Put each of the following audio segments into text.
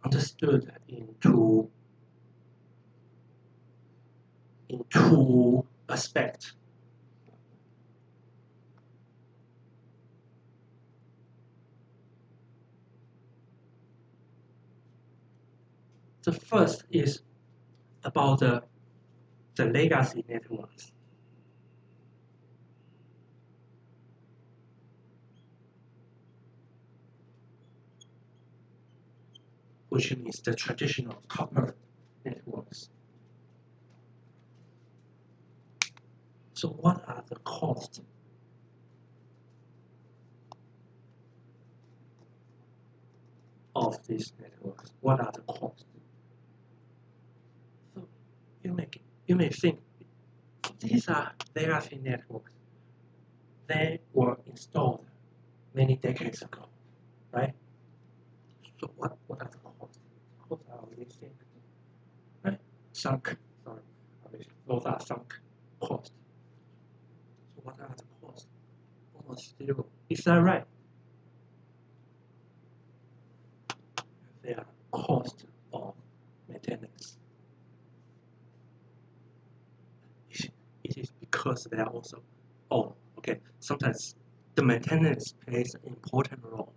understood in two aspects. The first is about the legacy networks. Which means the traditional copper networks. So what are the costs of these networks? What are the costs? So you may think these are legacy networks. They were installed many decades ago, right? So what are the costs? Costs are missing, right? Sunk, sorry, those are sunk costs. So what are the costs? Almost zero. Is that right? They are cost of maintenance. It is because they are also, okay, sometimes the maintenance plays an important role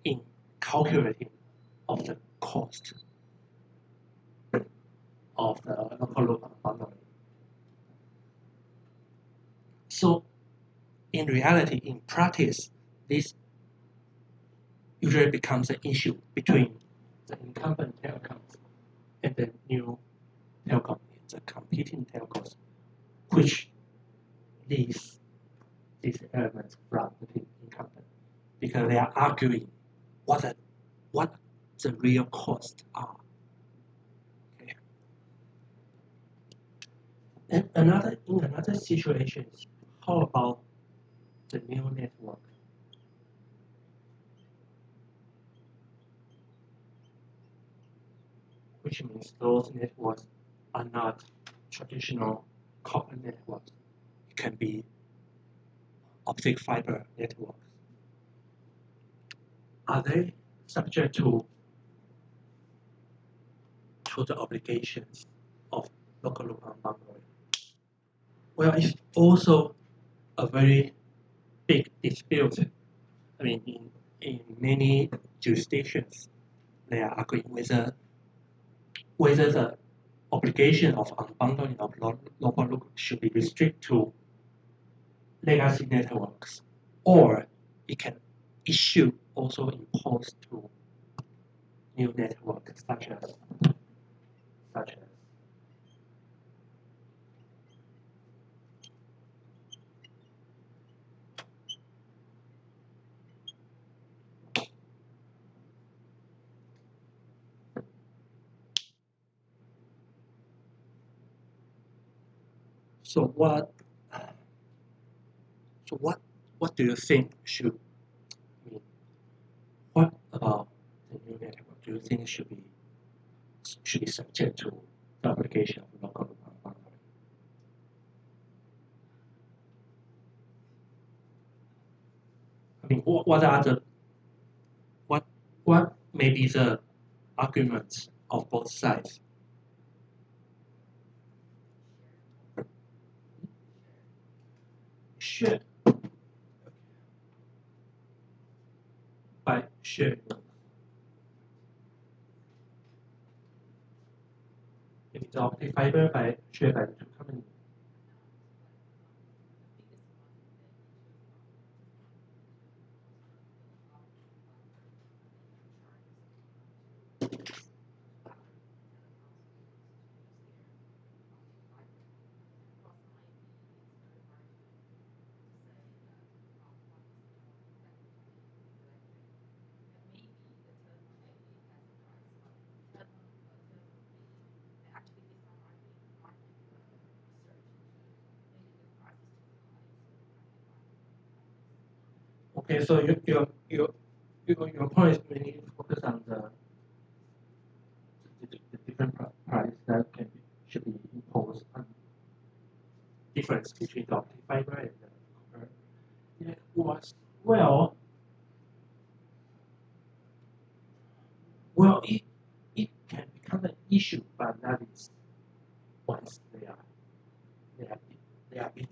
in calculating of the cost of the local loop boundary. So in reality, in practice, this usually becomes an issue between the incumbent telecoms and the new telecom, the competing telcos, which leaves these elements from the incumbent because they are arguing what the real costs are. Okay. And in another situation, how about the new network? Which means those networks are not traditional copper networks. It can be optic fiber networks. Are they subject to the obligations of local loop boundary? Well, it's also a very big dispute. I mean, in many jurisdictions, they are arguing whether the obligation of unbundling of local loop should be restricted to legacy networks, or it should also impose to new networks such as so what do you think should mean? What about the new network do you think should be subject to the obligation of local boundary? I mean, what may be the arguments of both sides? Should by shared nodes. If it's optic fiber by shared by two companies. Okay, so your point is mainly focused on the different price that should be imposed on difference between the optic fiber and the copper networks. Well, Well, it can become an issue, but that is once they are they are being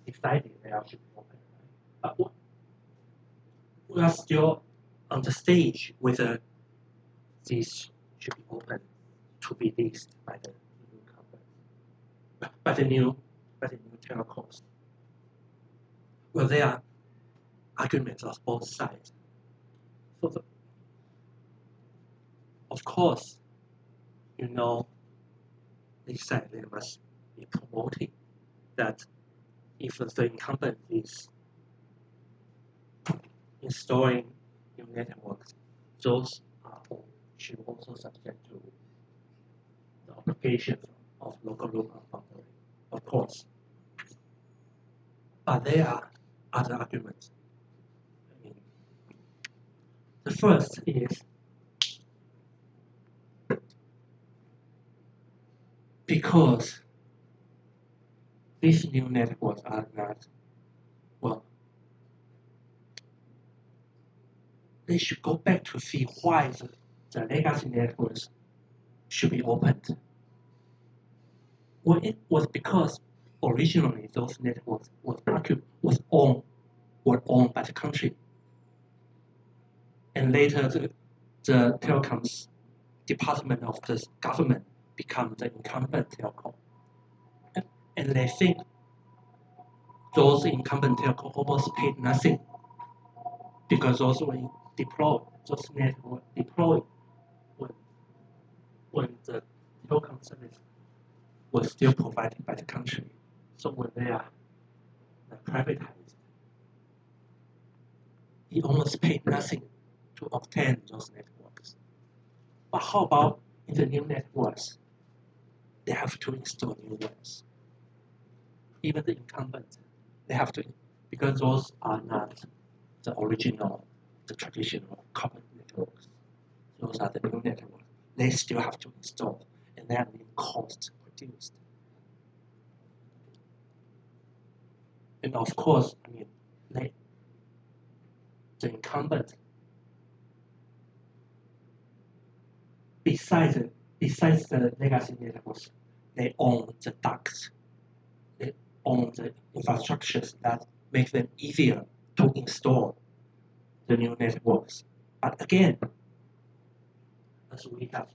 decided they are should be open. Right? But we are still on the stage whether these should be open to be leased by the new company, by the new telecoms. Well, there are arguments on both sides. So of course, they said they must be promoting that if the incumbent is installing new networks, those should also subject to the obligations of local loop boundary, of course. But there are other arguments. I mean, the first is because these new networks are not, well, they should go back to see why the legacy networks should be opened. Well, it was because originally those networks were owned by the country, and later the telecoms department of the government become the incumbent telco, and they think those incumbent telco almost paid nothing because those networks deployed when the telecom service was still provided by the country. So when they are privatized, he almost paid nothing to obtain those networks. But how about in the new networks? They have to install new ones. Even the incumbents, they have to, because those are not the original, the traditional copper networks. Those are the new networks. They still have to install, and that means cost reduced. And of course, I mean, the incumbent, besides the legacy networks, they own the ducts, they own the infrastructures that make them easier to install the new networks. But again, as we have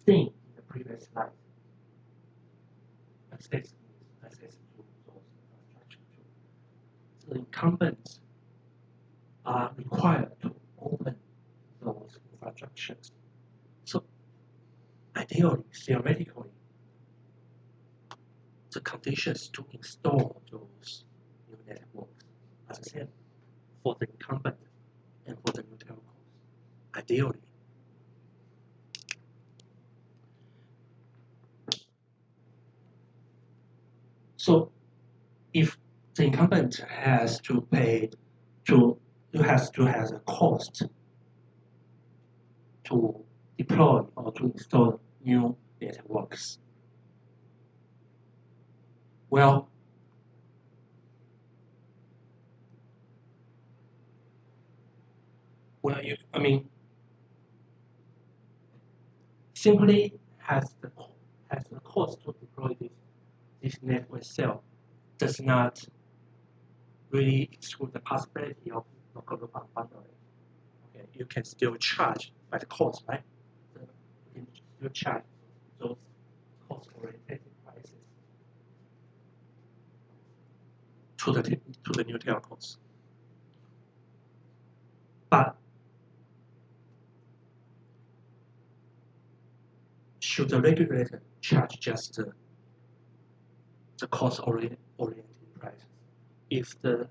seen in the previous slide, access to those infrastructure too. The incumbents are required to open those infrastructures. So ideally, theoretically, the conditions to install those new networks are the same for the incumbent and for the new telcos. Ideally. So if the incumbent has to has a cost to deploy or to install new networks. Well, simply has the cost to deploy this network itself does not really exclude the possibility of local loop unbundling. Okay, you can still charge by the cost, right? So you can still charge those cost-oriented prices to the new telcos. But should the regulator charge just the cost-oriented prices? If the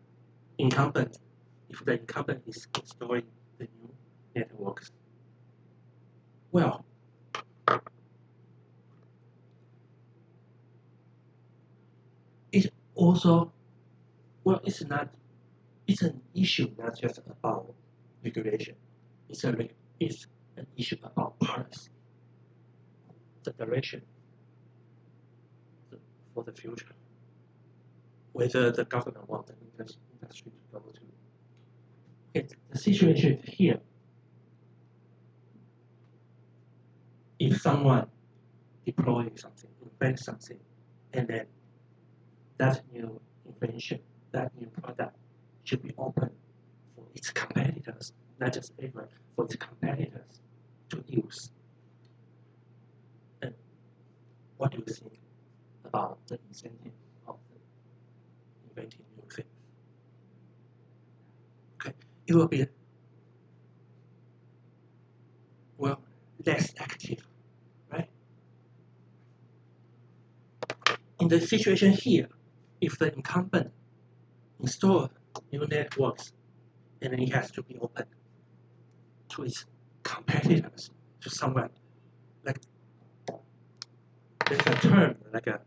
incumbent is installing the new networks, well, it also, well, it's an issue not just about regulation. It's an issue about policy, the direction for the future, whether the government wants the industry to go to. Okay, the situation here if someone deploy something, invent something, and then that new invention, that new product should be open for its competitors, not just everyone, for its competitors to use. And what do you think about the incentive of inventing new things? Okay, it will be less active, right? In the situation here, if the incumbent install new networks, and then it has to be open to its competitors, to someone like there's a term like a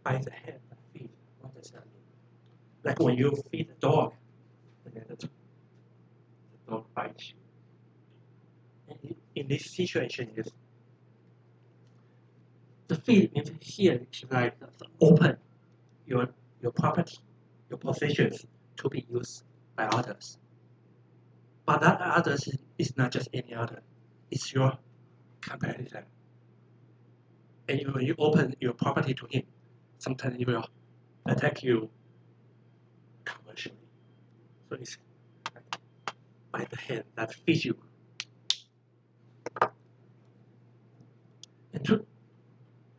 by the hand feed. What does that mean? Like when you feed a dog, and then the dog bites you. And in this situation, is the feed means here is like open your property, your possessions to be used by others. But that others is not just any other; it's your competitor. And when you open your property to him, sometimes he will attack you commercially. So it's like by the hand that feeds you.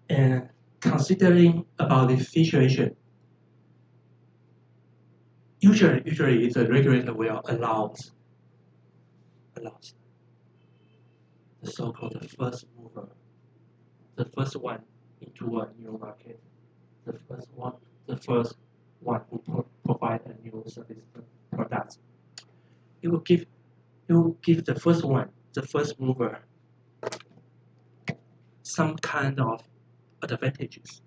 And considering about this situation, usually the regulator will allow the so-called first mover, the first one into a new market, the first one who provide a new service product. It will give the first one, the first mover, some kind of advantages.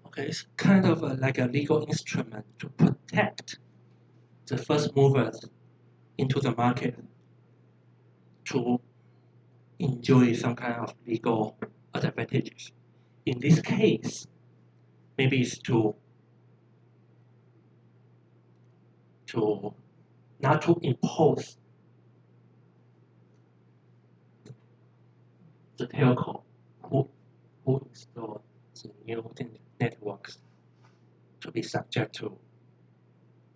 Okay, it's kind of like a legal instrument to protect the first movers into the market to enjoy some kind of legal advantages. In this case, maybe it's to not to impose the telco who install the new networks to be subject to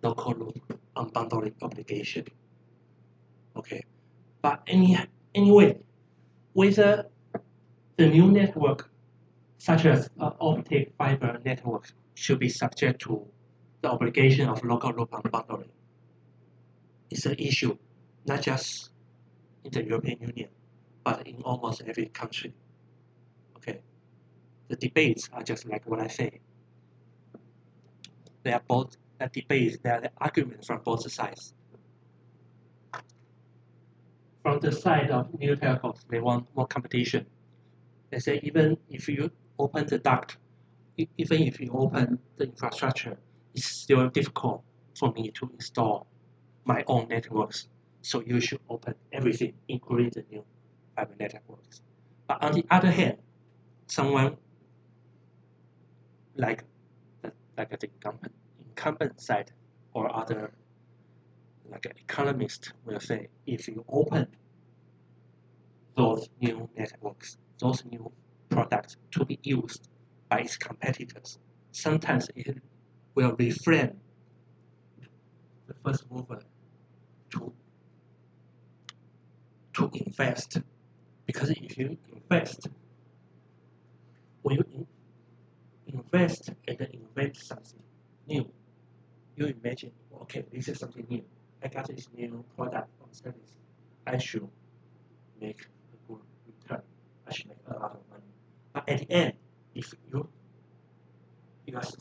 local loop unbundling obligation. Okay, but anyway, whether the new network, such as optic fiber networks, should be subject to the obligation of local loop unbundling, is an issue not just in the European Union, but in almost every country. Okay, the debates are just like what I say. They are both debates. They are the arguments from both sides. From the side of new telcos, they want more competition. They say even if you open the duct, even if you open the infrastructure, it's still difficult for me to install my own networks. So you should open everything, including the new fiber networks. But on the other hand, someone like the incumbent side or other like an economist will say, if you open those new networks, those new products to be used by its competitors, sometimes it will refrain the first mover to invest. Because if you invest, when you invest and then invent something new, you imagine, okay, this is something new. I got this new product or service. I should make a good return. I should make a lot of money. But at the end, if you are still